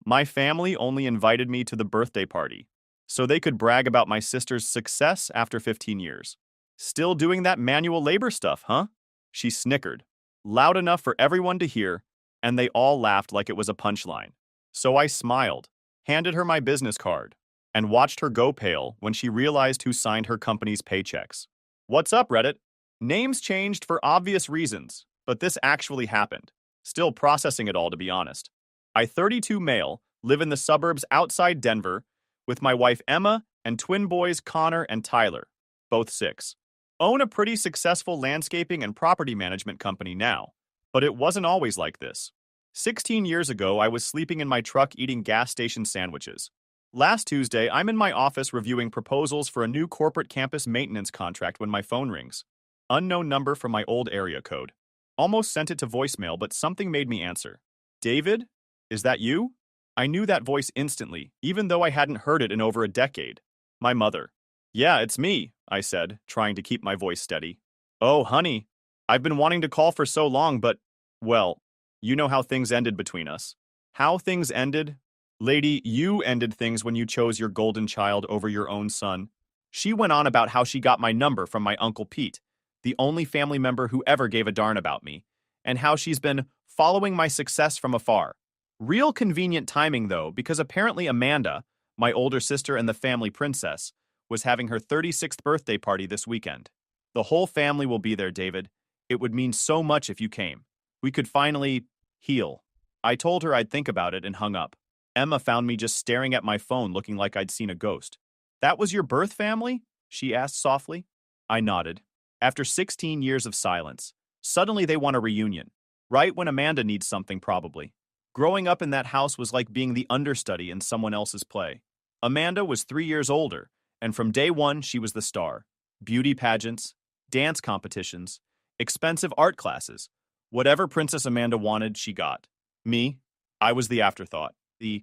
My family only invited me to the birthday party, so they could brag about my sister's success after 15 years. Still doing that manual labor stuff, huh? She snickered, loud enough for everyone to hear, and they all laughed like it was a punchline. So I smiled, handed her my business card, and watched her go pale when she realized who signed her company's paychecks. What's up, Reddit? Names changed for obvious reasons, but this actually happened. Still processing it all, to be honest. I, 32 male, live in the suburbs outside Denver with my wife Emma and twin boys Connor and Tyler, both 6. Own a pretty successful landscaping and property management company now, but it wasn't always like this. 16 years ago, I was sleeping in my truck eating gas station sandwiches. Last Tuesday, I'm in my office reviewing proposals for a new corporate campus maintenance contract when my phone rings. Unknown number from my old area code. Almost sent it to voicemail, but something made me answer. David? Is that you? I knew that voice instantly, even though I hadn't heard it in over a decade. My mother. Yeah, it's me, I said, trying to keep my voice steady. Oh, honey, I've been wanting to call for so long, but, well, you know how things ended between us. How things ended? Lady, you ended things when you chose your golden child over your own son. She went on about how she got my number from my Uncle Pete, the only family member who ever gave a darn about me, and how she's been following my success from afar. Real convenient timing, though, because apparently Amanda, my older sister and the family princess, was having her 36th birthday party this weekend. The whole family will be there, David. It would mean so much if you came. We could finally heal. I told her I'd think about it and hung up. Emma found me just staring at my phone looking like I'd seen a ghost. That was your birth family? She asked softly. I nodded. After 16 years of silence, suddenly they want a reunion. Right when Amanda needs something, probably. Growing up in that house was like being the understudy in someone else's play. Amanda was 3 years older, and from day one she was the star. Beauty pageants, dance competitions, expensive art classes. Whatever Princess Amanda wanted, she got. Me, I was the afterthought. The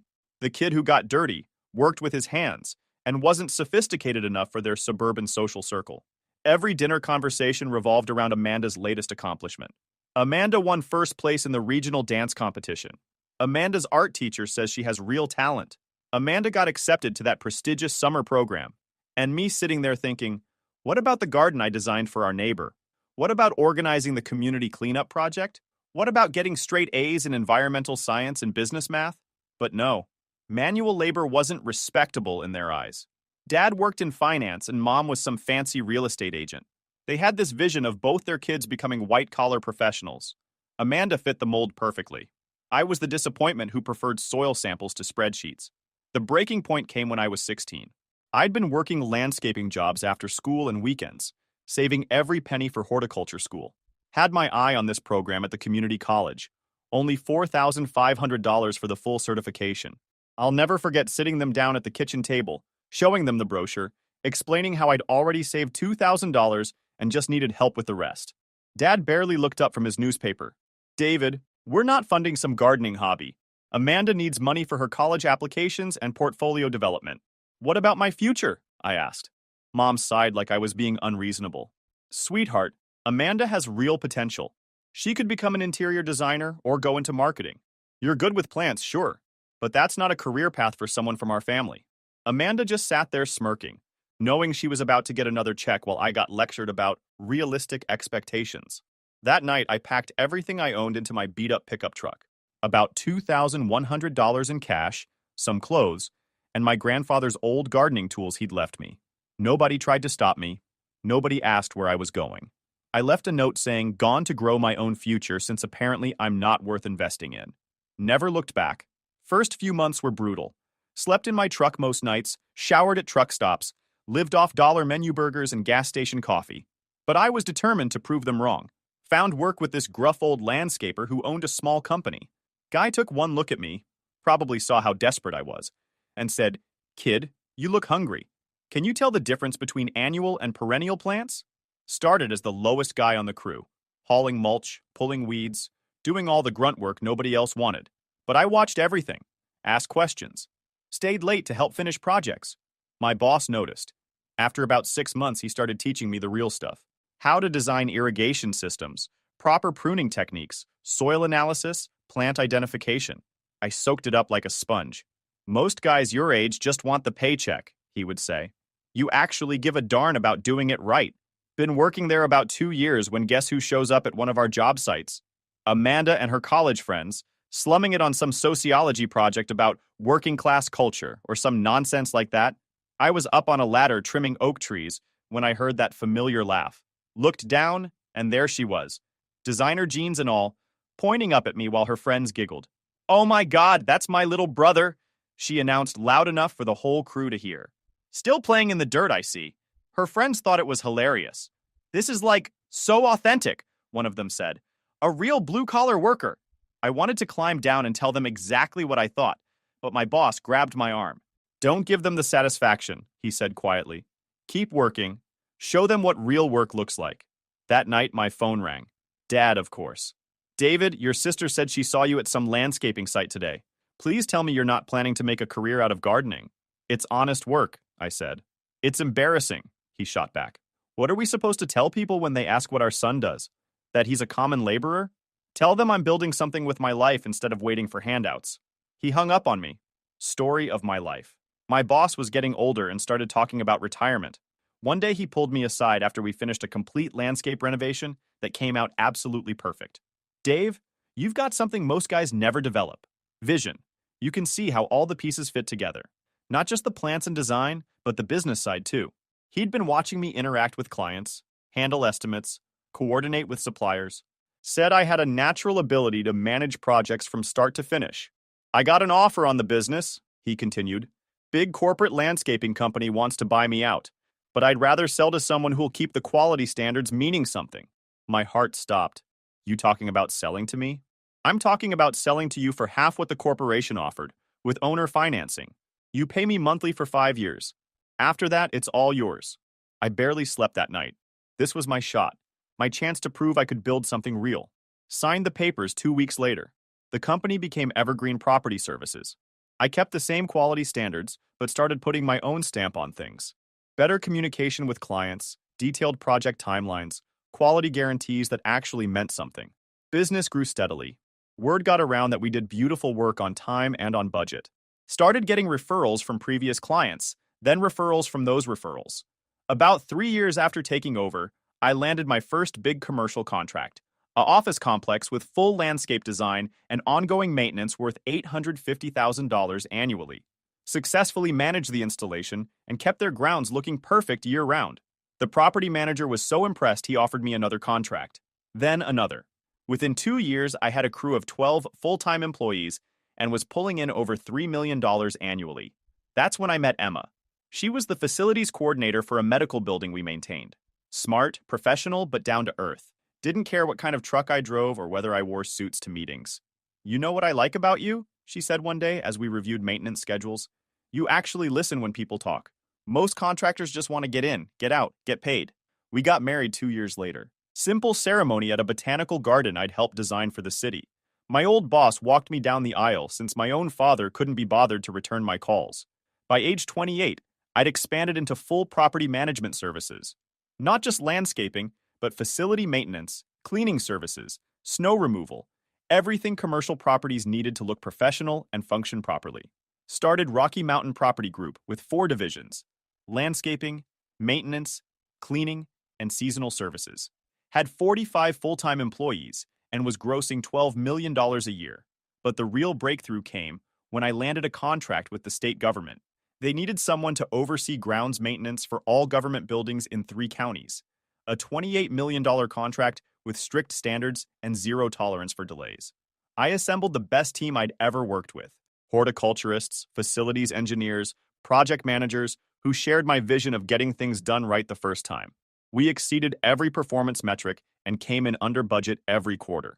kid who got dirty, worked with his hands, and wasn't sophisticated enough for their suburban social circle. Every dinner conversation revolved around Amanda's latest accomplishment. Amanda won first place in the regional dance competition. Amanda's art teacher says she has real talent. Amanda got accepted to that prestigious summer program. And me sitting there thinking, what about the garden I designed for our neighbor? What about organizing the community cleanup project? What about getting straight A's in environmental science and business math? But no, manual labor wasn't respectable in their eyes. Dad worked in finance and Mom was some fancy real estate agent. They had this vision of both their kids becoming white-collar professionals. Amanda fit the mold perfectly. I was the disappointment who preferred soil samples to spreadsheets. The breaking point came when I was 16. I'd been working landscaping jobs after school and weekends, saving every penny for horticulture school. Had my eye on this program at the community college. Only $4,500 for the full certification. I'll never forget sitting them down at the kitchen table, showing them the brochure, explaining how I'd already saved $2,000 and just needed help with the rest. Dad barely looked up from his newspaper. David, we're not funding some gardening hobby. Amanda needs money for her college applications and portfolio development. What about my future? I asked. Mom sighed like I was being unreasonable. Sweetheart, Amanda has real potential. She could become an interior designer or go into marketing. You're good with plants, sure, but that's not a career path for someone from our family. Amanda just sat there smirking, knowing she was about to get another check while I got lectured about realistic expectations. That night, I packed everything I owned into my beat-up pickup truck. About $2,100 in cash, some clothes, and my grandfather's old gardening tools he'd left me. Nobody tried to stop me. Nobody asked where I was going. I left a note saying, gone to grow my own future since apparently I'm not worth investing in. Never looked back. First few months were brutal. Slept in my truck most nights, showered at truck stops, lived off dollar menu burgers and gas station coffee. But I was determined to prove them wrong. Found work with this gruff old landscaper who owned a small company. Guy took one look at me, probably saw how desperate I was, and said, "Kid, you look hungry. Can you tell the difference between annual and perennial plants?" Started as the lowest guy on the crew, hauling mulch, pulling weeds, doing all the grunt work nobody else wanted. But I watched everything, asked questions, stayed late to help finish projects. My boss noticed. After about 6 months, he started teaching me the real stuff. How to design irrigation systems, proper pruning techniques, soil analysis, plant identification. I soaked it up like a sponge. Most guys your age just want the paycheck, he would say. You actually give a darn about doing it right. Been working there about 2 years when guess who shows up at one of our job sites? Amanda and her college friends, slumming it on some sociology project about working class culture or some nonsense like that. I was up on a ladder trimming oak trees when I heard that familiar laugh. Looked down, and there she was, designer jeans and all, pointing up at me while her friends giggled. "Oh my God, that's my little brother," she announced loud enough for the whole crew to hear. "Still playing in the dirt, I see." Her friends thought it was hilarious. "This is like so authentic," one of them said. "A real blue-collar worker." I wanted to climb down and tell them exactly what I thought, but my boss grabbed my arm. "Don't give them the satisfaction," he said quietly. "Keep working. Show them what real work looks like." That night, my phone rang. Dad, of course. "David, your sister said she saw you at some landscaping site today. Please tell me you're not planning to make a career out of gardening." "It's honest work," I said. "It's embarrassing," he shot back. "What are we supposed to tell people when they ask what our son does? That he's a common laborer? Tell them I'm building something with my life instead of waiting for handouts." He hung up on me. Story of my life. My boss was getting older and started talking about retirement. One day he pulled me aside after we finished a complete landscape renovation that came out absolutely perfect. "Dave, you've got something most guys never develop. Vision. You can see how all the pieces fit together. Not just the plants and design, but the business side too." He'd been watching me interact with clients, handle estimates, coordinate with suppliers. Said I had a natural ability to manage projects from start to finish. "I got an offer on the business," he continued. "Big corporate landscaping company wants to buy me out, but I'd rather sell to someone who'll keep the quality standards meaning something." My heart stopped. "You talking about selling to me?" "I'm talking about selling to you for half what the corporation offered, with owner financing. You pay me monthly for 5 years. After that, it's all yours." I barely slept that night. This was my shot, my chance to prove I could build something real. Signed the papers 2 weeks later. The company became Evergreen Property Services. I kept the same quality standards, but started putting my own stamp on things. Better communication with clients, detailed project timelines, quality guarantees that actually meant something. Business grew steadily. Word got around that we did beautiful work on time and on budget. Started getting referrals from previous clients, then referrals from those referrals. About 3 years after taking over, I landed my first big commercial contract, an office complex with full landscape design and ongoing maintenance worth $850,000 annually. Successfully managed the installation and kept their grounds looking perfect year-round. The property manager was so impressed he offered me another contract. Then another. Within 2 years, I had a crew of 12 full-time employees and was pulling in over $3 million annually. That's when I met Emma. She was the facilities coordinator for a medical building we maintained. Smart, professional, but down to earth. Didn't care what kind of truck I drove or whether I wore suits to meetings. "You know what I like about you?" she said one day as we reviewed maintenance schedules. "You actually listen when people talk. Most contractors just want to get in, get out, get paid." We got married 2 years later. Simple ceremony at a botanical garden I'd helped design for the city. My old boss walked me down the aisle since my own father couldn't be bothered to return my calls. By age 28, I'd expanded into full property management services. Not just landscaping, but facility maintenance, cleaning services, snow removal, everything commercial properties needed to look professional and function properly. Started Rocky Mountain Property Group with 4 divisions: landscaping, maintenance, cleaning, and seasonal services. Had 45 full-time employees and was grossing $12 million a year. But the real breakthrough came when I landed a contract with the state government. They needed someone to oversee grounds maintenance for all government buildings in 3 counties. A $28 million contract with strict standards and zero tolerance for delays. I assembled the best team I'd ever worked with: horticulturists, facilities engineers, project managers who shared my vision of getting things done right the first time. We exceeded every performance metric and came in under budget every quarter.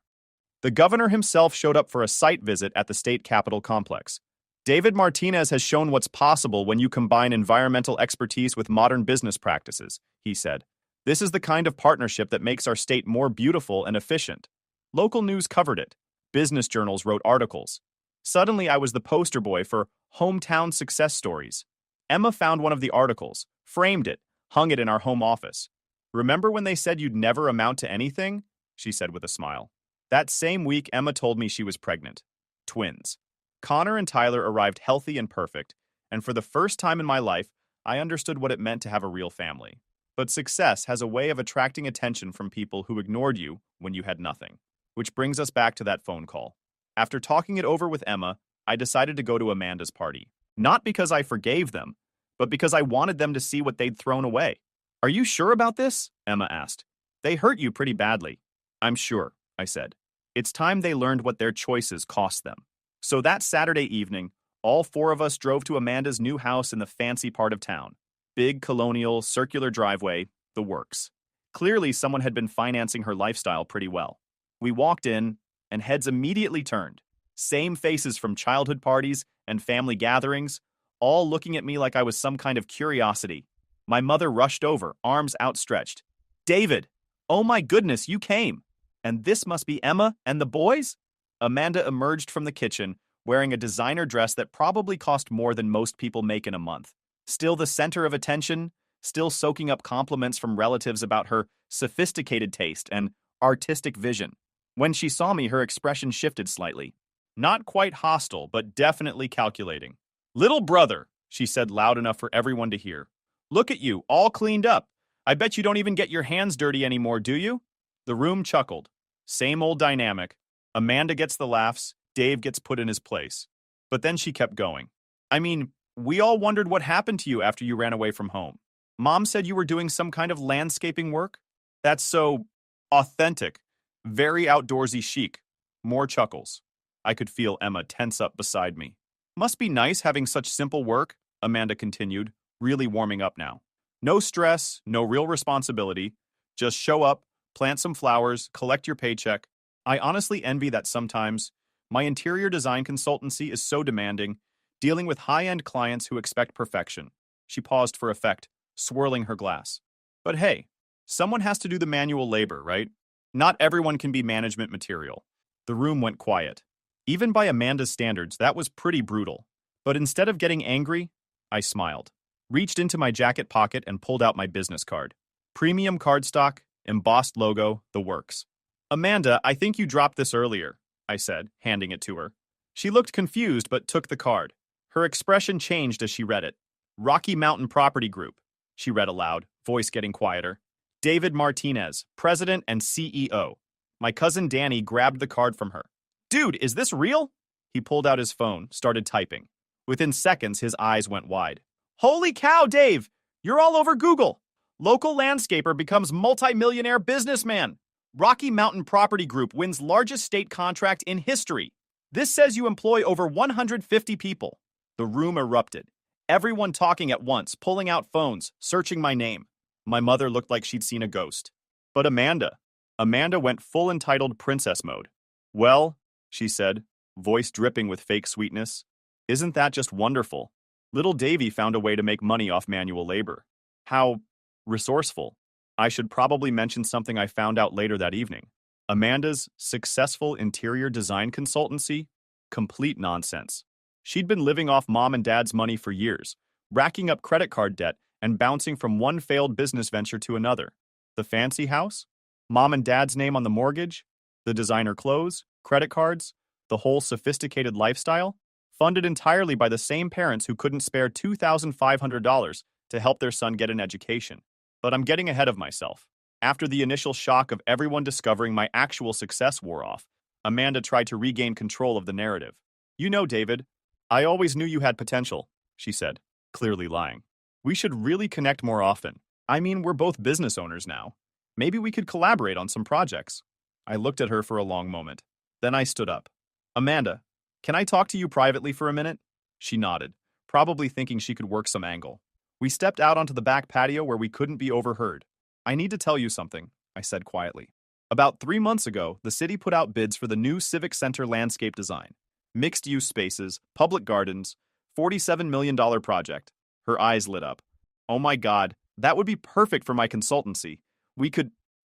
The governor himself showed up for a site visit at the state capitol complex. "David Martinez has shown what's possible when you combine environmental expertise with modern business practices," he said. "This is the kind of partnership that makes our state more beautiful and efficient." Local news covered it. Business journals wrote articles. Suddenly, I was the poster boy for hometown success stories. Emma found one of the articles, framed it, hung it in our home office. "Remember when they said you'd never amount to anything?" she said with a smile. That same week, Emma told me she was pregnant. Twins. Connor and Tyler arrived healthy and perfect, and for the first time in my life, I understood what it meant to have a real family. But success has a way of attracting attention from people who ignored you when you had nothing. Which brings us back to that phone call. After talking it over with Emma, I decided to go to Amanda's party. Not because I forgave them, but because I wanted them to see what they'd thrown away. Are you sure about this? Emma asked. They hurt you pretty badly. I'm sure, I said. It's time they learned what their choices cost them. So that Saturday evening, all four of us drove to Amanda's new house in the fancy part of town. Big, colonial, circular driveway, the works. Clearly, someone had been financing her lifestyle pretty well. We walked in, and heads immediately turned. Same faces from childhood parties and family gatherings, all looking at me like I was some kind of curiosity. My mother rushed over, arms outstretched. David! Oh my goodness, you came! And this must be Emma and the boys? Amanda emerged from the kitchen, wearing a designer dress that probably cost more than most people make in a month. Still the center of attention, still soaking up compliments from relatives about her sophisticated taste and artistic vision. When she saw me, her expression shifted slightly. Not quite hostile, but definitely calculating. Little brother, she said loud enough for everyone to hear. Look at you, all cleaned up. I bet you don't even get your hands dirty anymore, do you? The room chuckled. Same old dynamic. Amanda gets the laughs, Dave gets put in his place. But then she kept going. I mean, we all wondered what happened to you after you ran away from home. Mom said you were doing some kind of landscaping work? That's so authentic. Very outdoorsy chic. More chuckles. I could feel Emma tense up beside me. Must be nice having such simple work, Amanda continued, really warming up now. No stress, no real responsibility. Just show up, plant some flowers, collect your paycheck. I honestly envy that sometimes. My interior design consultancy is so demanding, dealing with high-end clients who expect perfection. She paused for effect, swirling her glass. But hey, someone has to do the manual labor, right? Not everyone can be management material. The room went quiet. Even by Amanda's standards, that was pretty brutal. But instead of getting angry, I smiled, reached into my jacket pocket and pulled out my business card. Premium cardstock, embossed logo, the works. Amanda, I think you dropped this earlier, I said, handing it to her. She looked confused but took the card. Her expression changed as she read it. Rocky Mountain Property Group, she read aloud, voice getting quieter. David Martinez, President and CEO. My cousin Danny grabbed the card from her. Dude, is this real? He pulled out his phone, started typing. Within seconds, his eyes went wide. Holy cow, Dave! You're all over Google! Local landscaper becomes multi-millionaire businessman. Rocky Mountain Property Group wins largest state contract in history. This says you employ over 150 people. The room erupted. Everyone talking at once, pulling out phones, searching my name. My mother looked like she'd seen a ghost. But Amanda went full entitled princess mode. Well, she said, voice dripping with fake sweetness, isn't that just wonderful? Little Davy found a way to make money off manual labor. How resourceful. I should probably mention something I found out later that evening. Amanda's successful interior design consultancy? Complete nonsense. She'd been living off mom and dad's money for years, racking up credit card debt and bouncing from one failed business venture to another. The fancy house? Mom and dad's name on the mortgage? The designer clothes? Credit cards? The whole sophisticated lifestyle? Funded entirely by the same parents who couldn't spare $2,500 to help their son get an education. But I'm getting ahead of myself. After the initial shock of everyone discovering my actual success wore off, Amanda tried to regain control of the narrative. You know, David, I always knew you had potential, she said, clearly lying. We should really connect more often. I mean, we're both business owners now. Maybe we could collaborate on some projects. I looked at her for a long moment. Then I stood up. Amanda, can I talk to you privately for a minute? She nodded, probably thinking she could work some angle. We stepped out onto the back patio where we couldn't be overheard. I need to tell you something, I said quietly. About 3 months ago, the city put out bids for the new Civic Center landscape design. Mixed-use spaces, public gardens, $47 million project. Her eyes lit up. Oh my God, that would be perfect for my consultancy.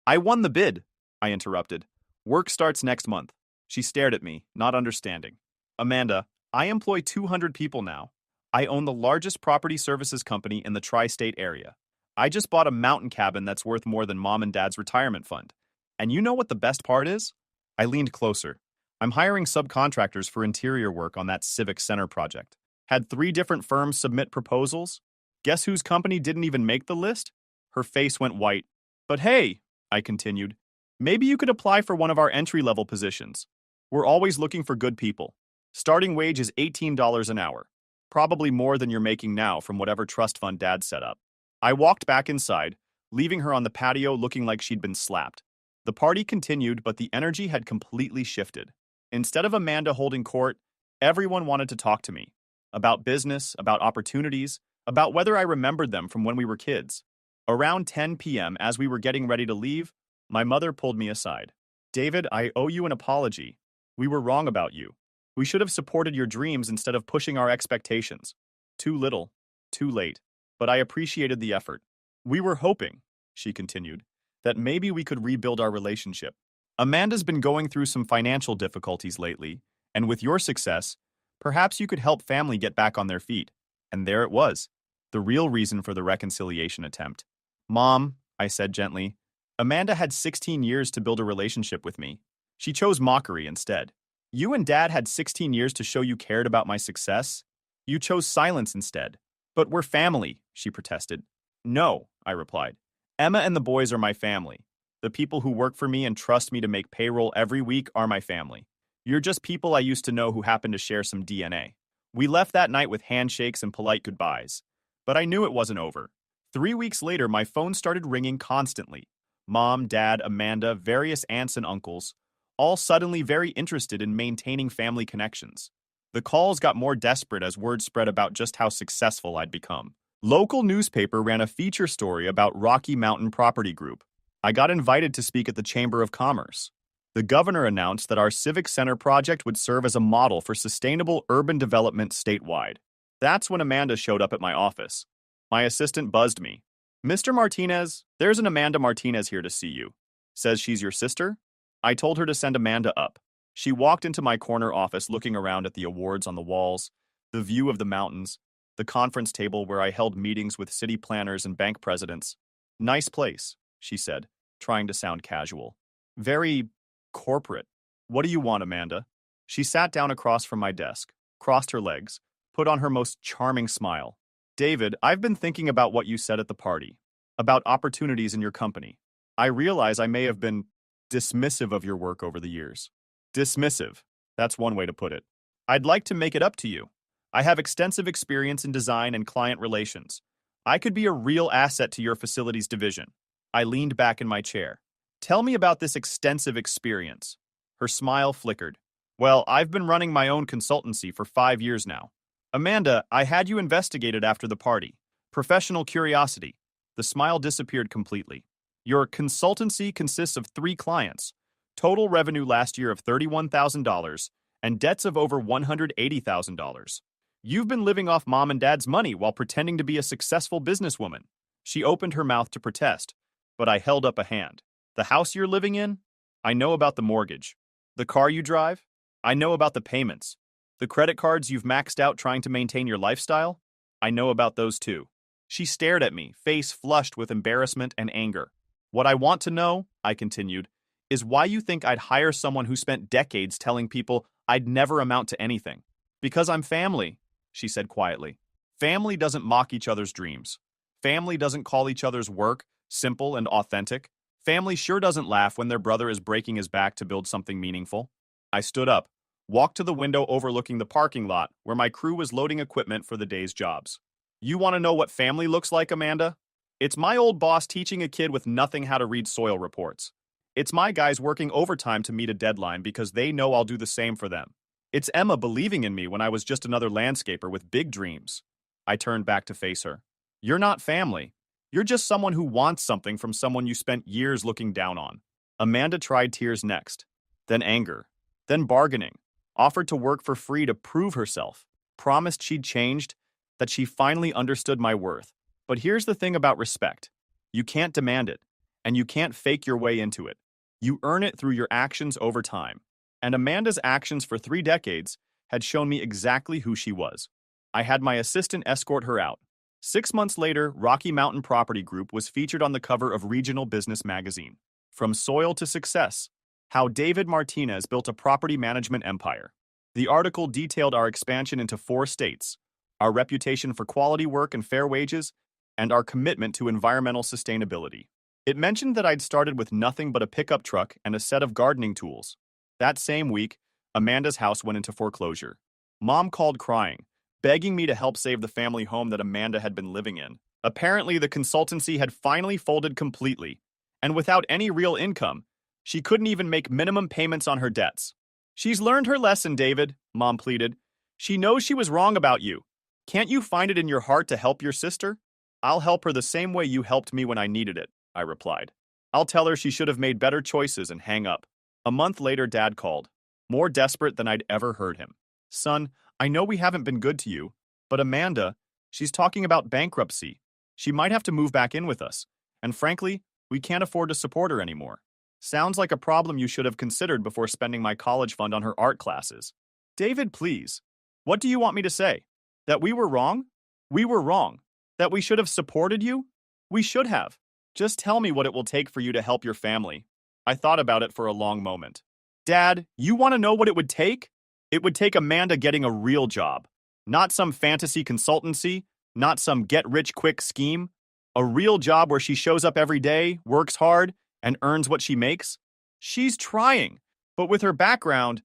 I won the bid, I interrupted. Work starts next month. She stared at me, not understanding. Amanda, I employ 200 people now. I own the largest property services company in the tri-state area. I just bought a mountain cabin that's worth more than mom and dad's retirement fund. And you know what the best part is? I leaned closer. I'm hiring subcontractors for interior work on that civic center project. Had 3 different firms submit proposals. Guess whose company didn't even make the list? Her face went white. But hey, I continued, maybe you could apply for one of our entry-level positions. We're always looking for good people. Starting wage is $18 an hour. Probably more than you're making now from whatever trust fund Dad set up. I walked back inside, leaving her on the patio looking like she'd been slapped. The party continued, but the energy had completely shifted. Instead of Amanda holding court, everyone wanted to talk to me. About business, about opportunities, about whether I remembered them from when we were kids. Around 10 p.m., as we were getting ready to leave, my mother pulled me aside. David, I owe you an apology. We were wrong about you. We should have supported your dreams instead of pushing our expectations. Too little, too late. But I appreciated the effort. We were hoping, she continued, that maybe we could rebuild our relationship. Amanda's been going through some financial difficulties lately, and with your success, perhaps you could help family get back on their feet. And there it was, the real reason for the reconciliation attempt. Mom, I said gently, Amanda had 16 years to build a relationship with me. She chose mockery instead. You and Dad had 16 years to show you cared about my success. You chose silence instead. But we're family, she protested. No, I replied. Emma and the boys are my family. The people who work for me and trust me to make payroll every week are my family. You're just people I used to know who happen to share some DNA. We left that night with handshakes and polite goodbyes. But I knew it wasn't over. 3 weeks later, my phone started ringing constantly. Mom, Dad, Amanda, various aunts and uncles, all suddenly very interested in maintaining family connections. The calls got more desperate as word spread about just how successful I'd become. Local newspaper ran a feature story about Rocky Mountain Property Group. I got invited to speak at the Chamber of Commerce. The governor announced that our Civic Center project would serve as a model for sustainable urban development statewide. That's when Amanda showed up at my office. My assistant buzzed me. Mr. Martinez, there's an Amanda Martinez here to see you. Says she's your sister? I told her to send Amanda up. She walked into my corner office looking around at the awards on the walls, the view of the mountains, the conference table where I held meetings with city planners and bank presidents. Nice place, she said, trying to sound casual. Very corporate. What do you want, Amanda? She sat down across from my desk, crossed her legs, put on her most charming smile. David, I've been thinking about what you said at the party, about opportunities in your company. I realize I may have been dismissive of your work over the years. Dismissive. That's one way to put it. I'd like to make it up to you. I have extensive experience in design and client relations. I could be a real asset to your facilities division. I leaned back in my chair. Tell me about this extensive experience. Her smile flickered. Well, I've been running my own consultancy for 5 years now. Amanda, I had you investigated after the party. Professional curiosity. The smile disappeared completely. Your consultancy consists of 3 clients. Total revenue last year of $31,000 and debts of over $180,000. You've been living off Mom and Dad's money while pretending to be a successful businesswoman. She opened her mouth to protest, but I held up a hand. The house you're living in? I know about the mortgage. The car you drive? I know about the payments. The credit cards you've maxed out trying to maintain your lifestyle? I know about those too. She stared at me, face flushed with embarrassment and anger. What I want to know, I continued, is why you think I'd hire someone who spent decades telling people I'd never amount to anything. Because I'm family, she said quietly. Family doesn't mock each other's dreams. Family doesn't call each other's work simple and authentic. Family sure doesn't laugh when their brother is breaking his back to build something meaningful. I stood up, walked to the window overlooking the parking lot where my crew was loading equipment for the day's jobs. You want to know what family looks like, Amanda? It's my old boss teaching a kid with nothing how to read soil reports. It's my guys working overtime to meet a deadline because they know I'll do the same for them. It's Emma believing in me when I was just another landscaper with big dreams. I turned back to face her. You're not family. You're just someone who wants something from someone you spent years looking down on. Amanda tried tears next, then anger, then bargaining, offered to work for free to prove herself, promised she'd changed, that she finally understood my worth. But here's the thing about respect. You can't demand it, and you can't fake your way into it. You earn it through your actions over time. And Amanda's actions for 3 decades had shown me exactly who she was. I had my assistant escort her out. 6 months later, Rocky Mountain Property Group was featured on the cover of Regional Business magazine. From soil to success, How David Martinez Built a Property Management Empire. The article detailed our expansion into 4 states, our reputation for quality work and fair wages, and our commitment to environmental sustainability. It mentioned that I'd started with nothing but a pickup truck and a set of gardening tools. That same week, Amanda's house went into foreclosure. Mom called crying, begging me to help save the family home that Amanda had been living in. Apparently, the consultancy had finally folded completely, and without any real income, she couldn't even make minimum payments on her debts. "She's learned her lesson, David," Mom pleaded. "She knows she was wrong about you. Can't you find it in your heart to help your sister?" "I'll help her the same way you helped me when I needed it," I replied. "I'll tell her she should have made better choices and hang up." A month later, Dad called, more desperate than I'd ever heard him. "Son, I know we haven't been good to you, but Amanda, she's talking about bankruptcy. She might have to move back in with us, and frankly, we can't afford to support her anymore. Sounds like a problem you should have considered before spending my college fund on her art classes." "David, please. What do you want me to say? That we were wrong? We were wrong. That we should have supported you? We should have. Just tell me what it will take for you to help your family." I thought about it for a long moment. "Dad, you want to know what it would take? It would take Amanda getting a real job. Not some fantasy consultancy, not some get-rich-quick scheme. A real job where she shows up every day, works hard, and earns what she makes. She's trying, but with her background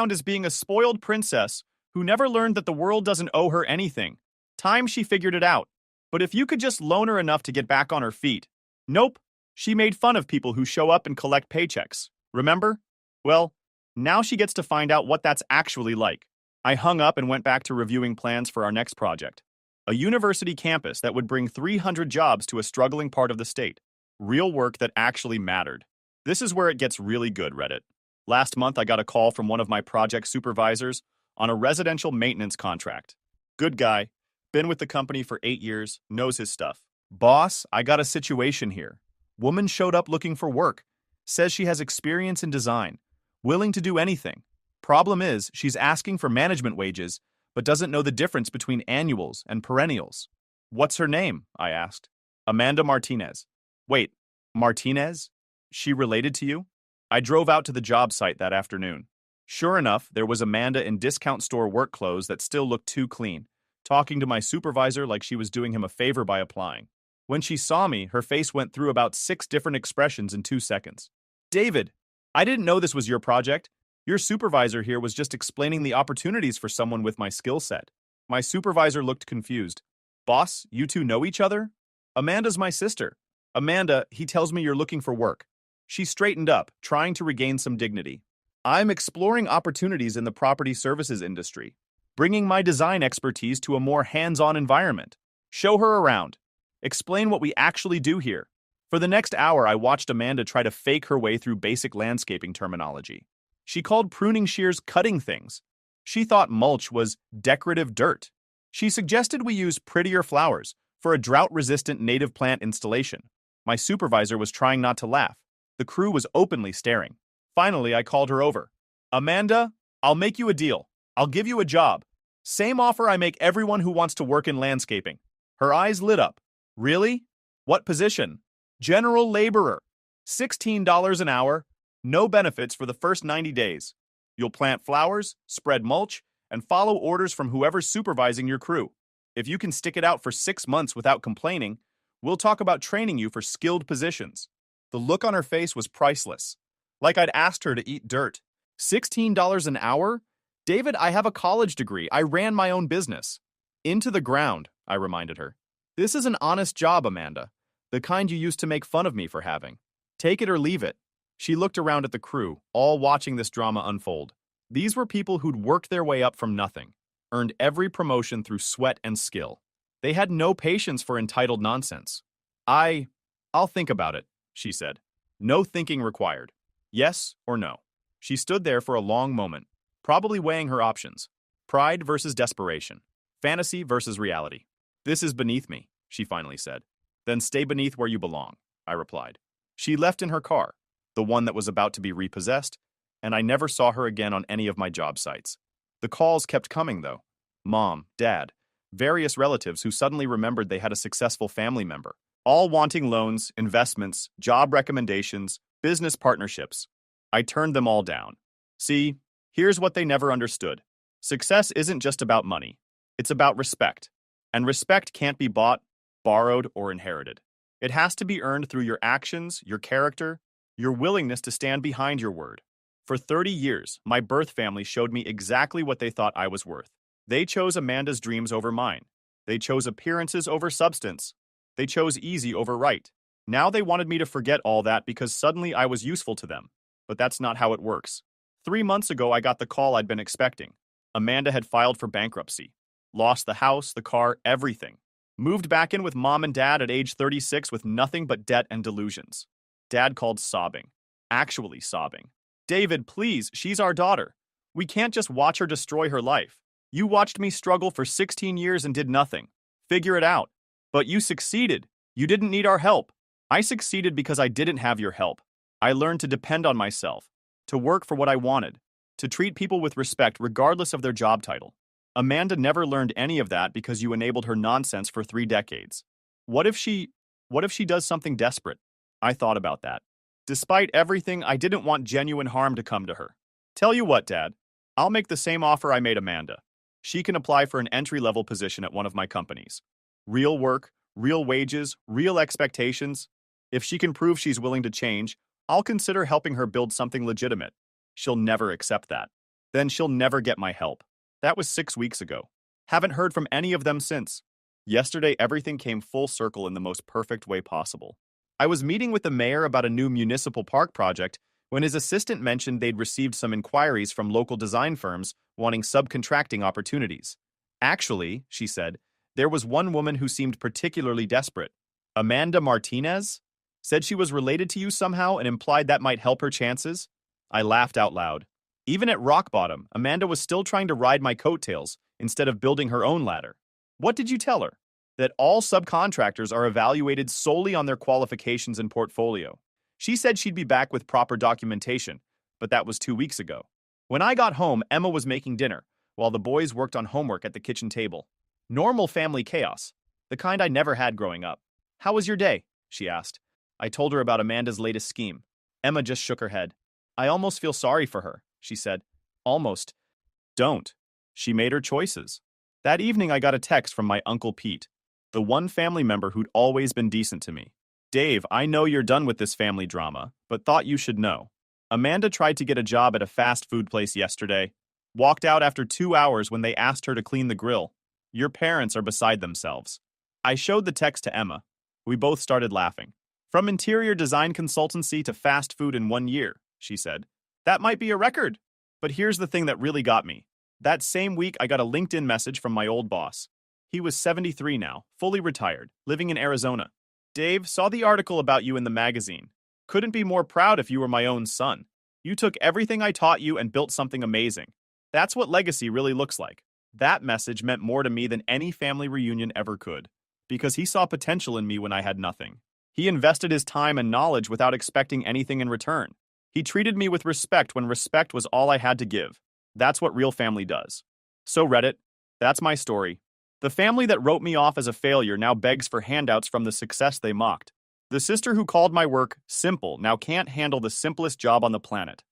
is being a spoiled princess who never learned that the world doesn't owe her anything. Time she figured it out. But if you could just loan her enough to get back on her feet." "Nope. She made fun of people who show up and collect paychecks. Remember? Well, now she gets to find out what that's actually like." I hung up and went back to reviewing plans for our next project. A university campus that would bring 300 jobs to a struggling part of the state. Real work that actually mattered. This is where it gets really good, Reddit. Last month, I got a call from one of my project supervisors on a residential maintenance contract. Good guy. Been with the company for 8 years, knows his stuff. "Boss, I got a situation here. Woman showed up looking for work. Says she has experience in design. Willing to do anything. Problem is, she's asking for management wages, but doesn't know the difference between annuals and perennials." "What's her name?" I asked. "Amanda Martinez." "Wait, Martinez? She related to you?" I drove out to the job site that afternoon. Sure enough, there was Amanda in discount store work clothes that still looked too clean, talking to my supervisor like she was doing him a favor by applying. When she saw me, her face went through about 6 different expressions in 2 seconds. "David, I didn't know this was your project. Your supervisor here was just explaining the opportunities for someone with my skill set." My supervisor looked confused. "Boss, you two know each other?" "Amanda's my sister." "Amanda, he tells me you're looking for work." She straightened up, trying to regain some dignity. "I'm exploring opportunities in the property services industry, bringing my design expertise to a more hands-on environment." Show her around. Explain what we actually do here. For the next hour, I watched Amanda try to fake her way through basic landscaping terminology. She called pruning shears cutting things. She thought mulch was decorative dirt. She suggested we use prettier flowers for a drought-resistant native plant installation. My supervisor was trying not to laugh. The crew was openly staring. Finally, I called her over. "Amanda, I'll make you a deal. I'll give you a job. Same offer I make everyone who wants to work in landscaping." Her eyes lit up. "Really? What position?" "General laborer. $16 an hour. No benefits for the first 90 days. You'll plant flowers, spread mulch, and follow orders from whoever's supervising your crew. If you can stick it out for 6 months without complaining, we'll talk about training you for skilled positions." The look on her face was priceless. Like I'd asked her to eat dirt. $16 an hour? "David, I have a college degree. I ran my own business." "Into the ground," I reminded her. "This is an honest job, Amanda. The kind you used to make fun of me for having. Take it or leave it." She looked around at the crew, all watching this drama unfold. These were people who'd worked their way up from nothing, earned every promotion through sweat and skill. They had no patience for entitled nonsense. "I'll think about it," she said. No thinking required. Yes or no. She stood there for a long moment, probably weighing her options. Pride versus desperation. Fantasy versus reality. "This is beneath me," she finally said. "Then stay beneath where you belong," I replied. She left in her car, the one that was about to be repossessed, and I never saw her again on any of my job sites. The calls kept coming, though. Mom, Dad, various relatives who suddenly remembered they had a successful family member, all wanting loans, investments, job recommendations, business partnerships. I turned them all down. See, here's what they never understood. Success isn't just about money. It's about respect. And respect can't be bought, borrowed, or inherited. It has to be earned through your actions, your character, your willingness to stand behind your word. For 30 years, my birth family showed me exactly what they thought I was worth. They chose Amanda's dreams over mine. They chose appearances over substance. They chose easy over right. Now they wanted me to forget all that because suddenly I was useful to them. But that's not how it works. 3 months ago, I got the call I'd been expecting. Amanda had filed for bankruptcy. Lost the house, the car, everything. Moved back in with mom and dad at age 36 with nothing but debt and delusions. Dad called sobbing. Actually sobbing. David, please, she's our daughter. We can't just watch her destroy her life. You watched me struggle for 16 years and did nothing. Figure it out. But you succeeded. You didn't need our help. I succeeded because I didn't have your help. I learned to depend on myself, to work for what I wanted, to treat people with respect regardless of their job title. Amanda never learned any of that because you enabled her nonsense for 3 decades. What if she does something desperate? I thought about that. Despite everything, I didn't want genuine harm to come to her. Tell you what, Dad, I'll make the same offer I made Amanda. She can apply for an entry-level position at one of my companies. Real work, real wages, real expectations. If she can prove she's willing to change, I'll consider helping her build something legitimate. She'll never accept that. Then she'll never get my help. That was 6 weeks ago. Haven't heard from any of them since. Yesterday, everything came full circle in the most perfect way possible. I was meeting with the mayor about a new municipal park project when his assistant mentioned they'd received some inquiries from local design firms wanting subcontracting opportunities. Actually, she said, there was one woman who seemed particularly desperate. Amanda Martinez? Said she was related to you somehow and implied that might help her chances? I laughed out loud. Even at rock bottom, Amanda was still trying to ride my coattails instead of building her own ladder. What did you tell her? That all subcontractors are evaluated solely on their qualifications and portfolio. She said she'd be back with proper documentation, but that was 2 weeks ago. When I got home, Emma was making dinner, while the boys worked on homework at the kitchen table. Normal family chaos, the kind I never had growing up. How was your day? She asked. I told her about Amanda's latest scheme. Emma just shook her head. I almost feel sorry for her, she said. Almost. Don't. She made her choices. That evening I got a text from my Uncle Pete, the one family member who'd always been decent to me. Dave, I know you're done with this family drama, but thought you should know. Amanda tried to get a job at a fast food place yesterday. Walked out after 2 hours when they asked her to clean the grill. Your parents are beside themselves. I showed the text to Emma. We both started laughing. From interior design consultancy to fast food in 1 year, she said. That might be a record. But here's the thing that really got me. That same week, I got a LinkedIn message from my old boss. He was 73 now, fully retired, living in Arizona. Dave, saw the article about you in the magazine. Couldn't be more proud if you were my own son. You took everything I taught you and built something amazing. That's what legacy really looks like. That message meant more to me than any family reunion ever could, because he saw potential in me when I had nothing. He invested his time and knowledge without expecting anything in return. He treated me with respect when respect was all I had to give. That's what real family does. So Reddit, that's my story. The family that wrote me off as a failure now begs for handouts from the success they mocked. The sister who called my work simple now can't handle the simplest job on the planet.